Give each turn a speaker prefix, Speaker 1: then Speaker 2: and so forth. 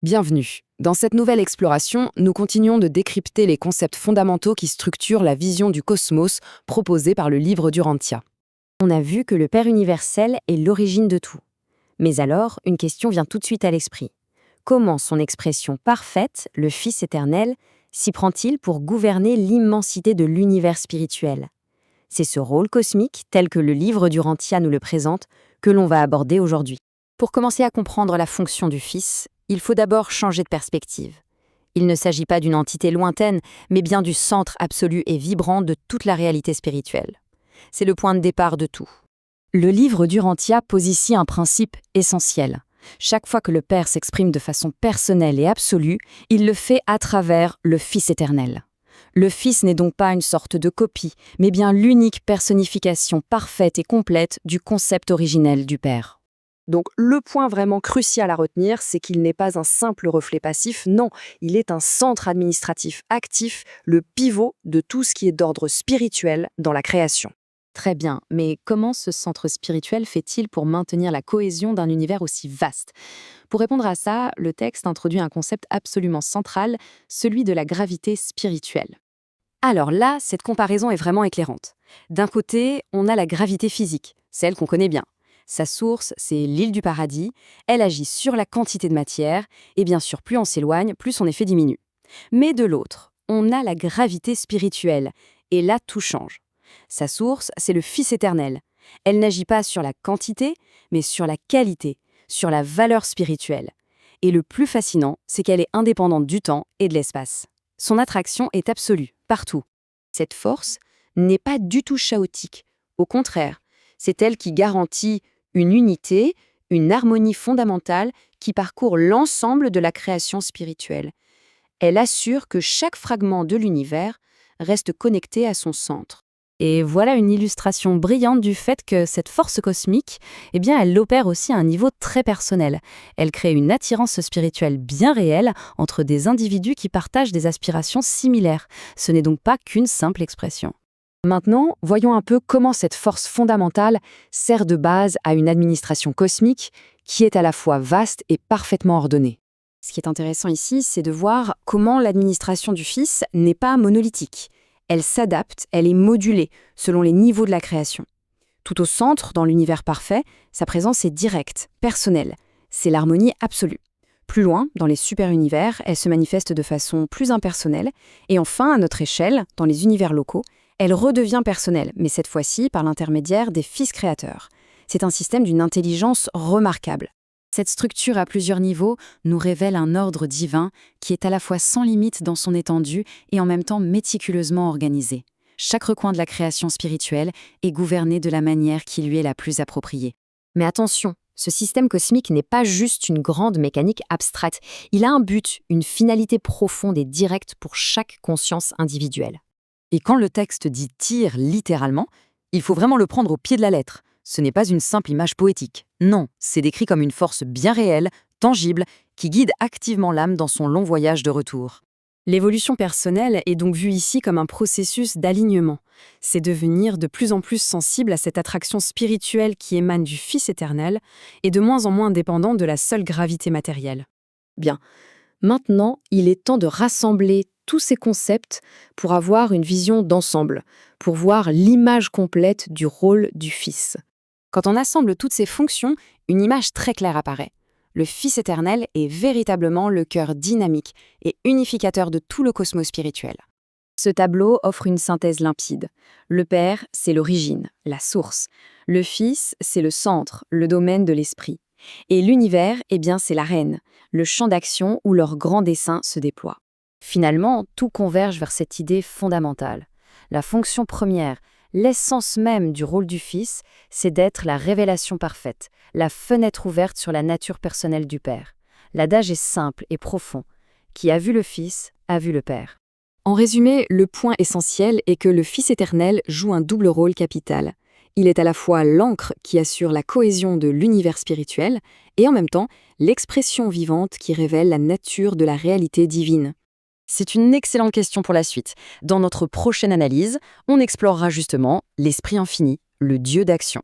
Speaker 1: Bienvenue. Dans cette nouvelle exploration, nous continuons de décrypter les concepts fondamentaux qui structurent la vision du cosmos proposée par le livre d'Urantia.
Speaker 2: On a vu que le Père universel est l'origine de tout. Mais alors, une question vient tout de suite à l'esprit. Comment son expression parfaite, le Fils éternel, s'y prend-il pour gouverner l'immensité de l'univers spirituel? C'est ce rôle cosmique, tel que le livre d'Urantia nous le présente, que l'on va aborder aujourd'hui. Pour commencer à comprendre la fonction du Fils, il faut d'abord changer de perspective. Il ne s'agit pas d'une entité lointaine, mais bien du centre absolu et vibrant de toute la réalité spirituelle. C'est le point de départ de tout. Le livre d'Urantia pose ici un principe essentiel. Chaque fois que le Père s'exprime de façon personnelle et absolue, il le fait à travers le Fils éternel. Le Fils n'est donc pas une sorte de copie, mais bien l'unique personnification parfaite et complète du concept originel du Père.
Speaker 1: Donc le point vraiment crucial à retenir, c'est qu'il n'est pas un simple reflet passif, non, il est un centre administratif actif, le pivot de tout ce qui est d'ordre spirituel dans la création.
Speaker 2: Très bien, mais comment ce centre spirituel fait-il pour maintenir la cohésion d'un univers aussi vaste? Pour répondre à ça, le texte introduit un concept absolument central, celui de la gravité spirituelle. Alors là, cette comparaison est vraiment éclairante. D'un côté, on a la gravité physique, celle qu'on connaît bien. Sa source, c'est l'île du paradis, elle agit sur la quantité de matière, et bien sûr, plus on s'éloigne, plus son effet diminue. Mais de l'autre, on a la gravité spirituelle, et là tout change. Sa source, c'est le Fils éternel. Elle n'agit pas sur la quantité, mais sur la qualité, sur la valeur spirituelle. Et le plus fascinant, c'est qu'elle est indépendante du temps et de l'espace. Son attraction est absolue, partout. Cette force n'est pas du tout chaotique. Au contraire, c'est elle qui garantit une unité, une harmonie fondamentale qui parcourt l'ensemble de la création spirituelle. Elle assure que chaque fragment de l'univers reste connecté à son centre. Et voilà une illustration brillante du fait que cette force cosmique, elle opère aussi à un niveau très personnel. Elle crée une attirance spirituelle bien réelle entre des individus qui partagent des aspirations similaires. Ce n'est donc pas qu'une simple expression.
Speaker 1: Maintenant, voyons un peu comment cette force fondamentale sert de base à une administration cosmique qui est à la fois vaste et parfaitement ordonnée.
Speaker 2: Ce qui est intéressant ici, c'est de voir comment l'administration du Fils n'est pas monolithique. Elle s'adapte, elle est modulée selon les niveaux de la création. Tout au centre, dans l'univers parfait, sa présence est directe, personnelle. C'est l'harmonie absolue. Plus loin, dans les super-univers, elle se manifeste de façon plus impersonnelle. Et enfin, à notre échelle, dans les univers locaux, elle redevient personnelle, mais cette fois-ci par l'intermédiaire des fils créateurs. C'est un système d'une intelligence remarquable. Cette structure à plusieurs niveaux nous révèle un ordre divin qui est à la fois sans limite dans son étendue et en même temps méticuleusement organisé. Chaque recoin de la création spirituelle est gouverné de la manière qui lui est la plus appropriée. Mais attention, ce système cosmique n'est pas juste une grande mécanique abstraite. Il a un but, une finalité profonde et directe pour chaque conscience individuelle.
Speaker 1: Et quand le texte dit « tire » littéralement, il faut vraiment le prendre au pied de la lettre. Ce n'est pas une simple image poétique. Non, c'est décrit comme une force bien réelle, tangible, qui guide activement l'âme dans son long voyage de retour.
Speaker 2: L'évolution personnelle est donc vue ici comme un processus d'alignement. C'est devenir de plus en plus sensible à cette attraction spirituelle qui émane du Fils éternel et de moins en moins dépendant de la seule gravité matérielle.
Speaker 1: Bien, maintenant, il est temps de rassembler tous ces concepts pour avoir une vision d'ensemble, pour voir l'image complète du rôle du Fils. Quand on assemble toutes ces fonctions, une image très claire apparaît. Le Fils éternel est véritablement le cœur dynamique et unificateur de tout le cosmos spirituel. Ce tableau offre une synthèse limpide. Le Père, c'est l'origine, la source. Le Fils, c'est le centre, le domaine de l'esprit. Et l'univers, c'est l'arène, le champ d'action où leur grand dessein se déploie. Finalement, tout converge vers cette idée fondamentale. La fonction première, l'essence même du rôle du Fils, c'est d'être la révélation parfaite, la fenêtre ouverte sur la nature personnelle du Père. L'adage est simple et profond. Qui a vu le Fils, a vu le Père. En résumé, le point essentiel est que le Fils éternel joue un double rôle capital. Il est à la fois l'encre qui assure la cohésion de l'univers spirituel et en même temps l'expression vivante qui révèle la nature de la réalité divine. C'est une excellente question pour la suite. Dans notre prochaine analyse, on explorera justement l'esprit infini, le Dieu d'action.